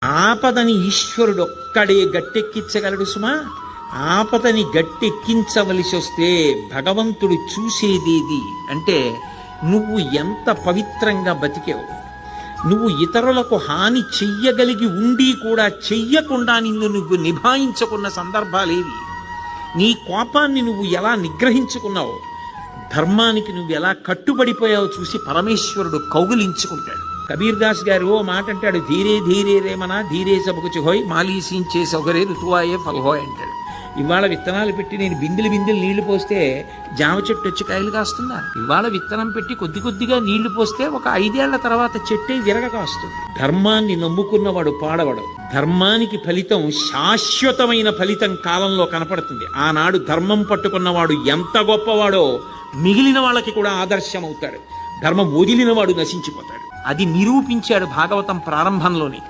ఆపదని ఈశ్వరుడు ఒక్కడే గట్టెక్కించగలడు సుమా. ఆపదని గట్టెక్కించవలసి వస్తే భగవంతుడు చూసేదేది అంటే నువ్వు ఎంత పవిత్రంగా బతికావు. నువ్వు ఇతరులకు హాని చెయ్యగలిగి ఉండి కూడా చెయ్యకుండా నిన్ను నువ్వు నిభాయించుకున్న సందర్భాలేవి. నీ కోపాన్ని నువ్వు ఎలా నిగ్రహించుకున్నావు, ధర్మానికి నువ్వు ఎలా కట్టుబడిపోయావో చూసి పరమేశ్వరుడు కౌగిలించుకుంటాడు. కబీర్ దాస్ గారు ఓ మాట అంటాడు, ధీరే ధీరే రేమనా ధీరే సబకుచి హోయ్ మాలీసించే సౌకర్య ఋతువాయే ఫల్హోయ్ అంటాడు. ఇవాళ విత్తనాలు పెట్టి నేను బిందెలు నీళ్లు పోస్తే జామ చెట్టు వచ్చి కాయలు కాస్తుందా? ఇవాళ విత్తనం పెట్టి కొద్ది కొద్దిగా నీళ్లు పోస్తే ఒక 5 ఏళ్ల తర్వాత చెట్టే విరగ కాస్తుంది. ధర్మాన్ని నమ్ముకున్నవాడు పాడవడు. ధర్మానికి ఫలితం శాశ్వతమైన ఫలితం కాలంలో కనపడుతుంది. ఆనాడు ధర్మం పట్టుకున్నవాడు ఎంత గొప్పవాడో మిగిలిన వాళ్ళకి కూడా ఆదర్శం అవుతాడు. ధర్మం వదిలినవాడు నశించిపోతాడు. అది నిరూపించాడు భాగవతం ప్రారంభంలోనే.